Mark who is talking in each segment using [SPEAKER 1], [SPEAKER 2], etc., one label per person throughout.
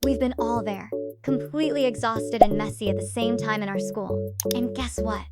[SPEAKER 1] We've been all there, completely exhausted and messy at the same time in our school. And guess what?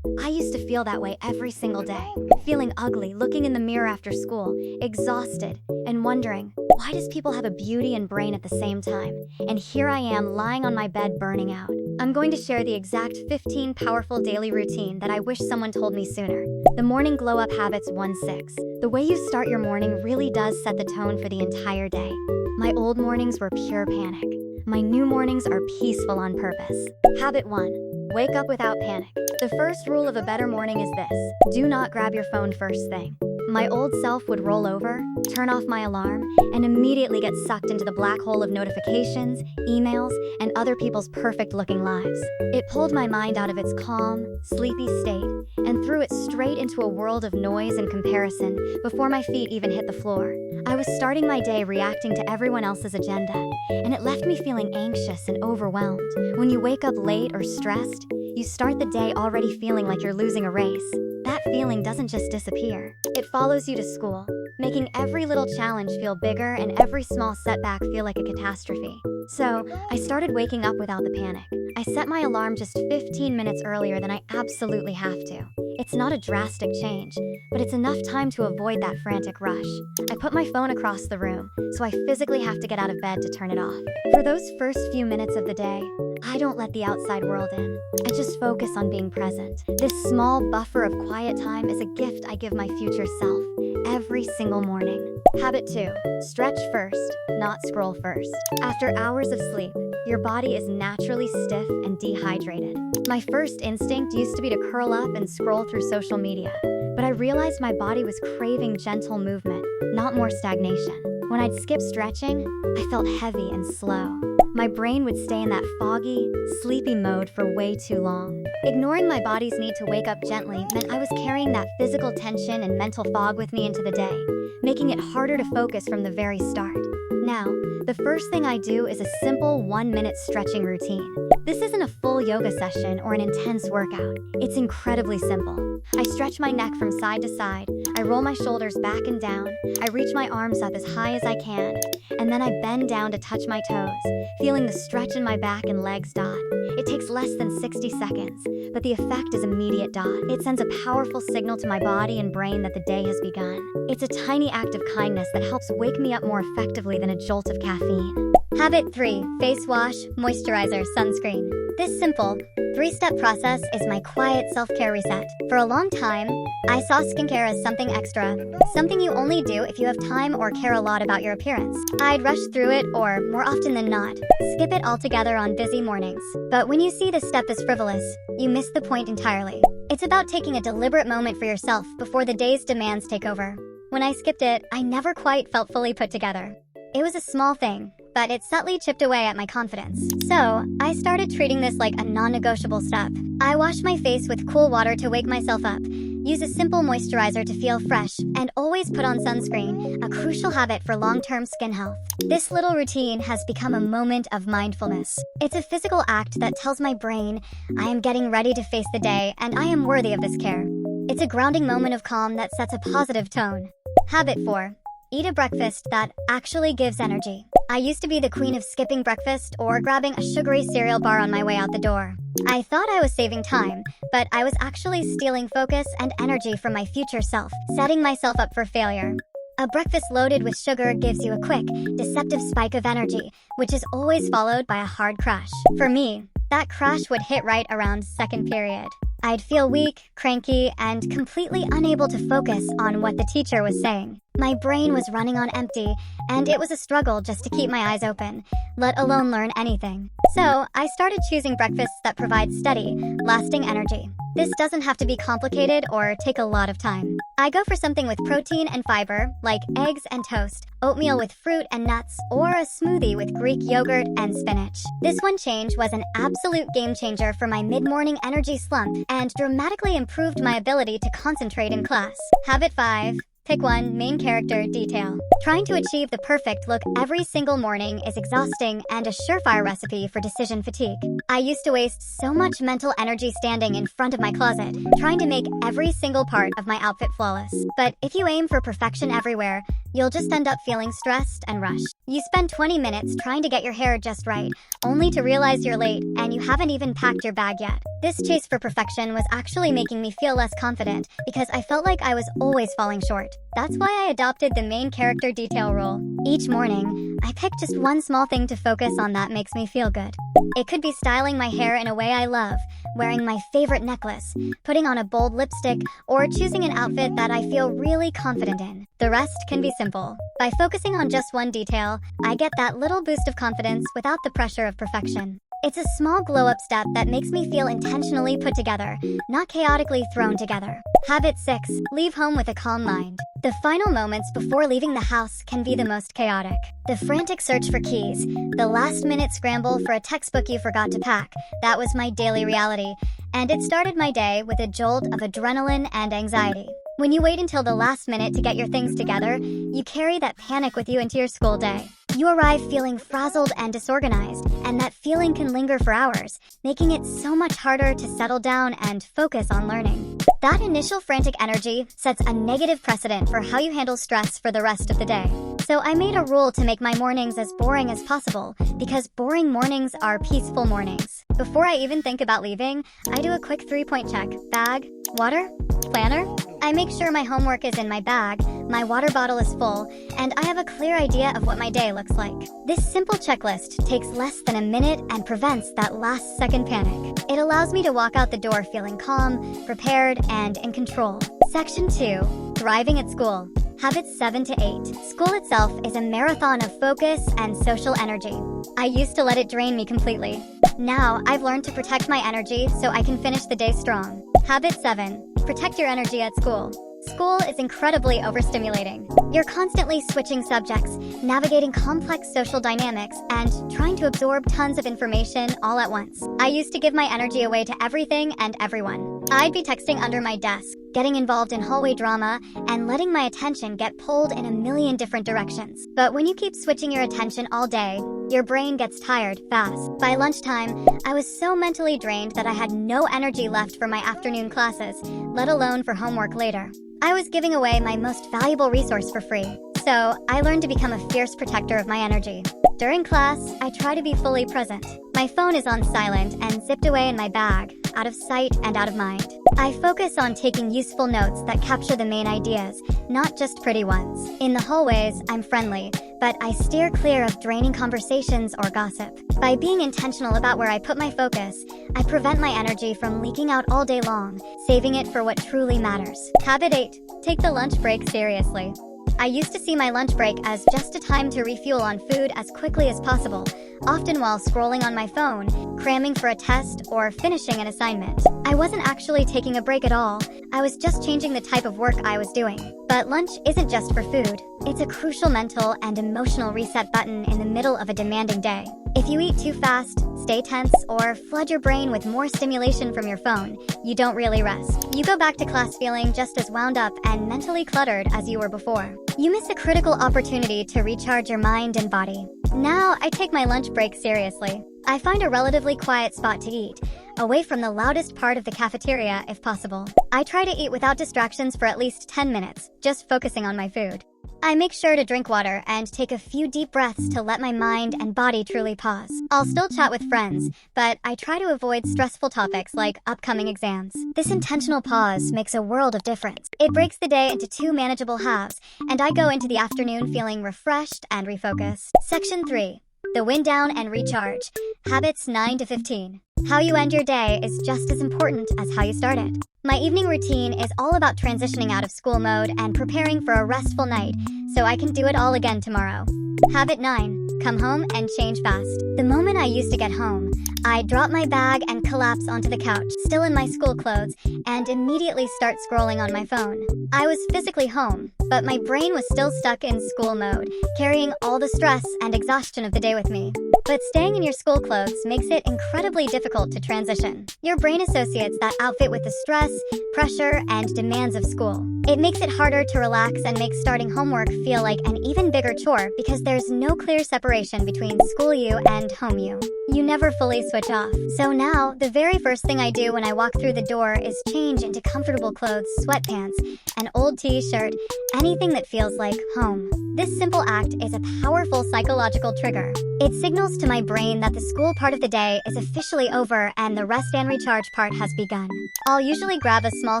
[SPEAKER 1] I used to feel that way every single day, feeling ugly, looking in the mirror after school, exhausted, and wondering, why does people have a beauty and brain at the same time? And here I am lying on my bed burning out. I'm going to share the exact 15 powerful daily routine that I wish someone told me sooner. The Morning Glow Up Habits 1-6. The way you start your morning really does set the tone for the entire day. My old mornings were pure panic. My new mornings are peaceful on purpose. Habit 1. Wake up without panic. The first rule of a better morning is this: do not grab your phone first thing. My old self would roll over, turn off my alarm, and immediately get sucked into the black hole of notifications, emails, and other people's perfect-looking lives. It pulled my mind out of its calm, sleepy state and threw it straight into a world of noise and comparison before my feet even hit the floor. I was starting my day reacting to everyone else's agenda, and it left me feeling anxious and overwhelmed. When you wake up late or stressed, you start the day already feeling like you're losing a race. That feeling doesn't just disappear. It follows you to school, making every little challenge feel bigger and every small setback feel like a catastrophe. So, I started waking up without the panic. I set my alarm just 15 minutes earlier than I absolutely have to. It's not a drastic change, but it's enough time to avoid that frantic rush. I put my phone across the room, so I physically have to get out of bed to turn it off. For those first few minutes of the day, I don't let the outside world in. I just focus on being present. This small buffer of quiet time is a gift I give my future self every single morning. Habit 2. Stretch first, not scroll first. After hours of sleep, your body is naturally stiff and dehydrated. My first instinct used to be to curl up and scroll through social media, but I realized my body was craving gentle movement, not more stagnation. When I'd skip stretching, I felt heavy and slow. My brain would stay in that foggy, sleepy mode for way too long. Ignoring my body's need to wake up gently meant I was carrying that physical tension and mental fog with me into the day, making it harder to focus from the very start. Now, the first thing I do is a simple 1-minute stretching routine. This isn't a full yoga session or an intense workout. It's incredibly simple. I stretch my neck from side to side, I roll my shoulders back and down, I reach my arms up as high as I can, and then I bend down to touch my toes, feeling the stretch in my back and legs dot. It takes less than 60 seconds, but the effect is immediate dot. It sends a powerful signal to my body and brain that the day has begun. It's a tiny act of kindness that helps wake me up more effectively than a jolt of caffeine. Habit 3. Face wash, moisturizer, sunscreen. This simple, 3-step process is my quiet self-care reset. For a long time, I saw skincare as something extra, something you only do if you have time or care a lot about your appearance. I'd rush through it or, more often than not, skip it altogether on busy mornings. But when you see this step as frivolous, you miss the point entirely. It's about taking a deliberate moment for yourself before the day's demands take over. When I skipped it, I never quite felt fully put together. It was a small thing, but it subtly chipped away at my confidence. So, I started treating this like a non-negotiable step. I wash my face with cool water to wake myself up, use a simple moisturizer to feel fresh, and always put on sunscreen, a crucial habit for long-term skin health. This little routine has become a moment of mindfulness. It's a physical act that tells my brain, I am getting ready to face the day and I am worthy of this care. It's a grounding moment of calm that sets a positive tone. Habit 4. Eat a breakfast that actually gives energy. I used to be the queen of skipping breakfast or grabbing a sugary cereal bar on my way out the door. I thought I was saving time, but I was actually stealing focus and energy from my future self, setting myself up for failure. A breakfast loaded with sugar gives you a quick, deceptive spike of energy, which is always followed by a hard crash. For me, that crash would hit right around second period. I'd feel weak, cranky, and completely unable to focus on what the teacher was saying. My brain was running on empty, and it was a struggle just to keep my eyes open, let alone learn anything. So, I started choosing breakfasts that provide steady, lasting energy. This doesn't have to be complicated or take a lot of time. I go for something with protein and fiber, like eggs and toast, oatmeal with fruit and nuts, or a smoothie with Greek yogurt and spinach. This one change was an absolute game changer for my mid-morning energy slump and dramatically improved my ability to concentrate in class. Habit 5. Pick one main character detail. Trying to achieve the perfect look every single morning is exhausting and a surefire recipe for decision fatigue. I used to waste so much mental energy standing in front of my closet, trying to make every single part of my outfit flawless. But if you aim for perfection everywhere, You'll just end up feeling stressed and rushed. You spend 20 minutes trying to get your hair just right, only to realize you're late and you haven't even packed your bag yet. This chase for perfection was actually making me feel less confident because I felt like I was always falling short. That's why I adopted the main character detail rule. Each morning, I pick just one small thing to focus on that makes me feel good. It could be styling my hair in a way I love, wearing my favorite necklace, putting on a bold lipstick, or choosing an outfit that I feel really confident in. The rest can be simple. By focusing on just one detail, I get that little boost of confidence without the pressure of perfection. It's a small glow-up step that makes me feel intentionally put together, not chaotically thrown together. Habit 6. Leave home with a calm mind. The final moments before leaving the house can be the most chaotic. The frantic search for keys, the last-minute scramble for a textbook you forgot to pack, that was my daily reality, and it started my day with a jolt of adrenaline and anxiety. When you wait until the last minute to get your things together, you carry that panic with you into your school day. You arrive feeling frazzled and disorganized, and that feeling can linger for hours, making it so much harder to settle down and focus on learning. That initial frantic energy sets a negative precedent for how you handle stress for the rest of the day. So I made a rule to make my mornings as boring as possible, because boring mornings are peaceful mornings. Before I even think about leaving, I do a quick 3-point check. Bag, water, planner. I make sure my homework is in my bag, my water bottle is full, and I have a clear idea of what my day looks like. This simple checklist takes less than a minute and prevents that last-second panic. It allows me to walk out the door feeling calm, prepared, and in control. Section 2. Thriving at school. Habits 7 to 8. School itself is a marathon of focus and social energy. I used to let it drain me completely. Now, I've learned to protect my energy so I can finish the day strong. Habit 7. Protect your energy at school. School is incredibly overstimulating. You're constantly switching subjects, navigating complex social dynamics, and trying to absorb tons of information all at once. I used to give my energy away to everything and everyone. I'd be texting under my desk, getting involved in hallway drama, and letting my attention get pulled in a million different directions. But when you keep switching your attention all day, your brain gets tired fast. By lunchtime, I was so mentally drained that I had no energy left for my afternoon classes, let alone for homework later. I was giving away my most valuable resource for free, so I learned to become a fierce protector of my energy. During class, I try to be fully present. My phone is on silent and zipped away in my bag, out of sight and out of mind. I focus on taking useful notes that capture the main ideas, not just pretty ones. In the hallways, I'm friendly, but I steer clear of draining conversations or gossip. By being intentional about where I put my focus, I prevent my energy from leaking out all day long, saving it for what truly matters. Habit 8. Take the lunch break seriously. I used to see my lunch break as just a time to refuel on food as quickly as possible, often while scrolling on my phone, cramming for a test, or finishing an assignment. I wasn't actually taking a break at all. I was just changing the type of work I was doing. But lunch isn't just for food. It's a crucial mental and emotional reset button in the middle of a demanding day. If you eat too fast, stay tense, or flood your brain with more stimulation from your phone, you don't really rest. You go back to class feeling just as wound up and mentally cluttered as you were before. You miss a critical opportunity to recharge your mind and body. Now, I take my lunch break seriously. I find a relatively quiet spot to eat, away from the loudest part of the cafeteria if possible. I try to eat without distractions for at least 10 minutes, just focusing on my food. I make sure to drink water and take a few deep breaths to let my mind and body truly pause. I'll still chat with friends, but I try to avoid stressful topics like upcoming exams. This intentional pause makes a world of difference. It breaks the day into 2 manageable halves, and I go into the afternoon feeling refreshed and refocused. Section 3. The wind down and recharge. Habits 9 to 15. How you end your day is just as important as how you start it. My evening routine is all about transitioning out of school mode and preparing for a restful night so I can do it all again tomorrow. Habit 9. Come home and change fast. The moment I used to get home, I'd drop my bag and collapse onto the couch, still in my school clothes, and immediately start scrolling on my phone. I was physically home, but my brain was still stuck in school mode, carrying all the stress and exhaustion of the day with me. But staying in your school clothes makes it incredibly difficult to transition. Your brain associates that outfit with the stress, pressure, and demands of school. It makes it harder to relax and makes starting homework feel like an even bigger chore because there's no clear separation between school you and home you. You never fully switch off. So now, the very first thing I do when I walk through the door is change into comfortable clothes, sweatpants, an old t-shirt, anything that feels like home. This simple act is a powerful psychological trigger. It signals to my brain that the school part of the day is officially over and the rest and recharge part has begun. I'll usually grab a small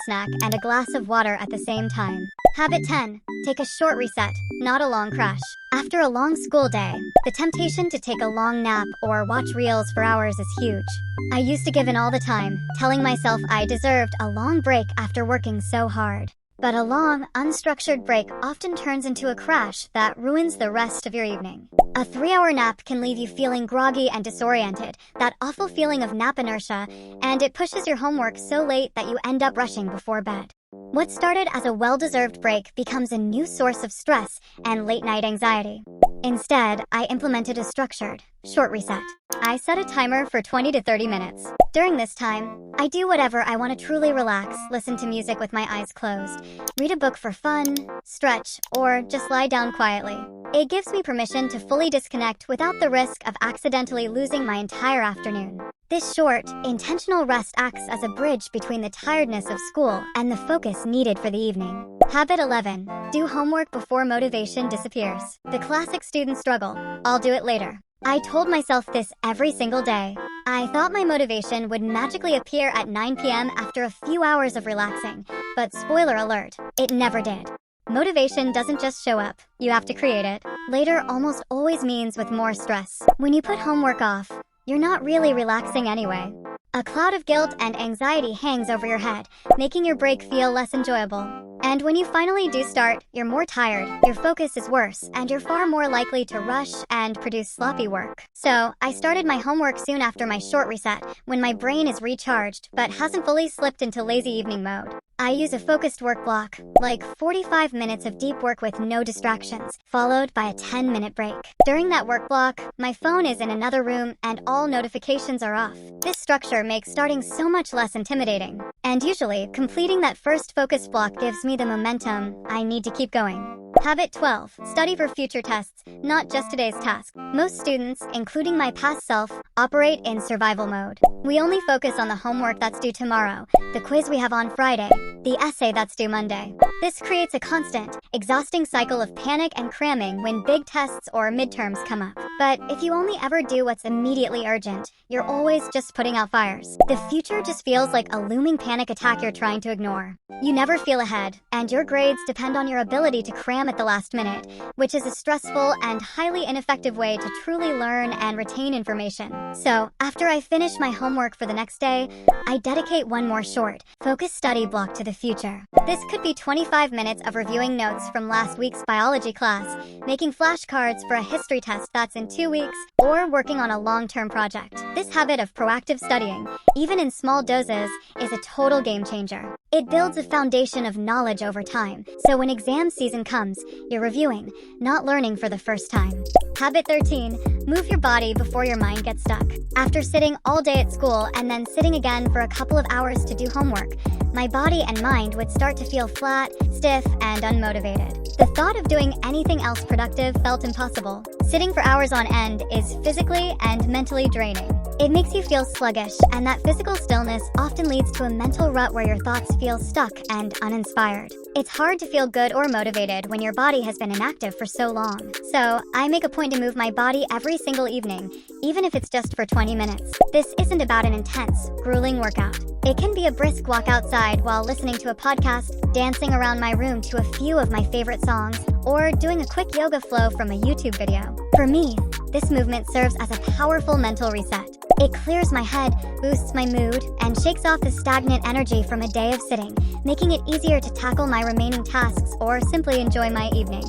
[SPEAKER 1] snack and a glass of water at the same time. Habit 10. Take a short reset, not a long crash. After a long school day, the temptation to take a long nap or watch reels for hours is huge. I used to give in all the time, telling myself I deserved a long break after working so hard. But a long, unstructured break often turns into a crash that ruins the rest of your evening. A 3-hour nap can leave you feeling groggy and disoriented, that awful feeling of nap inertia, and it pushes your homework so late that you end up rushing before bed. What started as a well-deserved break becomes a new source of stress and late-night anxiety. Instead, I implemented a structured, short reset. I set a timer for 20 to 30 minutes. During this time, I do whatever I want to truly relax, listen to music with my eyes closed, read a book for fun, stretch, or just lie down quietly. It gives me permission to fully disconnect without the risk of accidentally losing my entire afternoon. This short, intentional rest acts as a bridge between the tiredness of school and the focus needed for the evening. Habit 11. Do homework before motivation disappears. The classic student struggle. I'll do it later. I told myself this every single day. I thought my motivation would magically appear at 9 p.m. after a few hours of relaxing, but spoiler alert, it never did. Motivation doesn't just show up, you have to create it. Later almost always means with more stress. When you put homework off, you're not really relaxing anyway. A cloud of guilt and anxiety hangs over your head, making your break feel less enjoyable. And when you finally do start, you're more tired, your focus is worse, and you're far more likely to rush and produce sloppy work. So, I started my homework soon after my short reset, when my brain is recharged, but hasn't fully slipped into lazy evening mode. I use a focused work block, like 45 minutes of deep work with no distractions, followed by a 10-minute break. During that work block, my phone is in another room and all notifications are off. This structure makes starting so much less intimidating. And usually, completing that first focus block gives me the momentum I need to keep going. Habit 12. Study for future tests, not just today's task. Most students, including my past self, operate in survival mode. We only focus on the homework that's due tomorrow, the quiz we have on Friday, the essay that's due Monday. This creates a constant, exhausting cycle of panic and cramming when big tests or midterms come up. But if you only ever do what's immediately urgent, you're always just putting out fires. The future just feels like a looming panic attack you're trying to ignore. You never feel ahead, and your grades depend on your ability to cram at the last minute, which is a stressful and highly ineffective way to truly learn and retain information. So, after I finish my homework for the next day, I dedicate one more short, focused study block to the future. This could be 25 minutes of reviewing notes from last week's biology class, making flashcards for a history test that's in 2 weeks, or working on a long-term project. This habit of proactive studying, even in small doses, is a total game changer. It builds a foundation of knowledge over time, so when exam season comes, you're reviewing, not learning for the first time. Habit 13. Move your body before your mind gets stuck. After sitting all day at school and then sitting again for a couple of hours to do homework, my body and mind would start to feel flat, stiff, and unmotivated. The thought of doing anything else productive felt impossible. Sitting for hours on end is physically and mentally draining. It makes you feel sluggish, and that physical stillness often leads to a mental rut where your thoughts feel stuck and uninspired. It's hard to feel good or motivated when your body has been inactive for so long. So, I make a point to move my body every single evening, even if it's just for 20 minutes. This isn't about an intense, grueling workout. It can be a brisk walk outside while listening to a podcast, dancing around my room to a few of my favorite songs, or doing a quick yoga flow from a YouTube video. For me, this movement serves as a powerful mental reset. It clears my head, boosts my mood, and shakes off the stagnant energy from a day of sitting, making it easier to tackle my remaining tasks or simply enjoy my evening.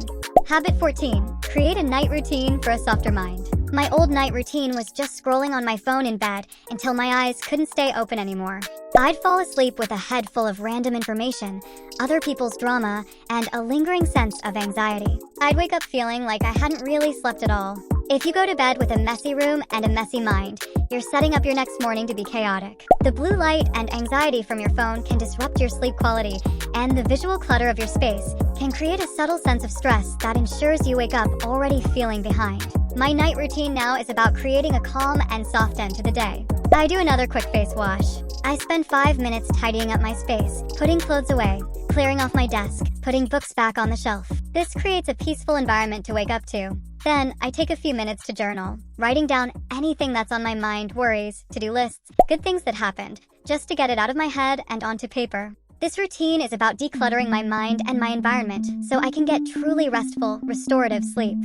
[SPEAKER 1] Habit 14. Create a night routine for a softer mind. My old night routine was just scrolling on my phone in bed until my eyes couldn't stay open anymore. I'd fall asleep with a head full of random information, other people's drama, and a lingering sense of anxiety. I'd wake up feeling like I hadn't really slept at all. If you go to bed with a messy room and a messy mind, you're setting up your next morning to be chaotic. The blue light and anxiety from your phone can disrupt your sleep quality, and the visual clutter of your space can create a subtle sense of stress that ensures you wake up already feeling behind. My night routine now is about creating a calm and soft end to the day. I do another quick face wash. I spend 5 minutes tidying up my space, putting clothes away, clearing off my desk, putting books back on the shelf. This creates a peaceful environment to wake up to. Then, I take a few minutes to journal, writing down anything that's on my mind, worries, to-do lists, good things that happened, just to get it out of my head and onto paper. This routine is about decluttering my mind and my environment so I can get truly restful, restorative sleep.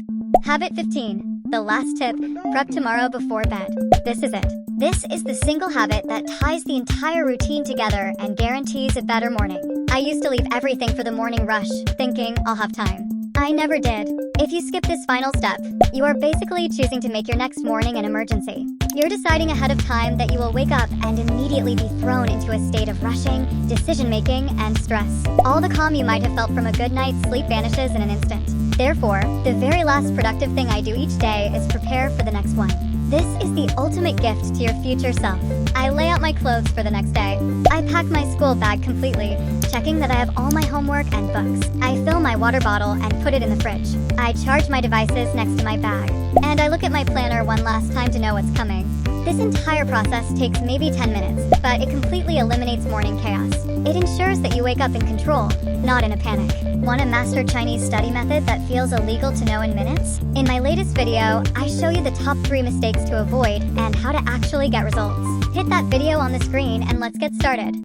[SPEAKER 1] Habit 15. The last tip, prep tomorrow before bed. This is it. This is the single habit that ties the entire routine together and guarantees a better morning. I used to leave everything for the morning rush, thinking I'll have time. I never did. If you skip this final step, you are basically choosing to make your next morning an emergency. You're deciding ahead of time that you will wake up and immediately be thrown into a state of rushing, decision-making, and stress. All the calm you might have felt from a good night's sleep vanishes in an instant. Therefore, the very last productive thing I do each day is prepare for the next one. This is the ultimate gift to your future self. I lay out my clothes for the next day. I pack my school bag completely, checking that I have all my homework and books. I fill my water bottle and put it in the fridge. I charge my devices next to my bag. And I look at my planner one last time to know what's coming. This entire process takes maybe 10 minutes, but it completely eliminates morning chaos. It ensures that you wake up in control, not in a panic. Want to master Chinese study method that feels illegal to know in minutes? In my latest video, I show you the top 3 mistakes to avoid and how to actually get results. Hit that video on the screen and let's get started.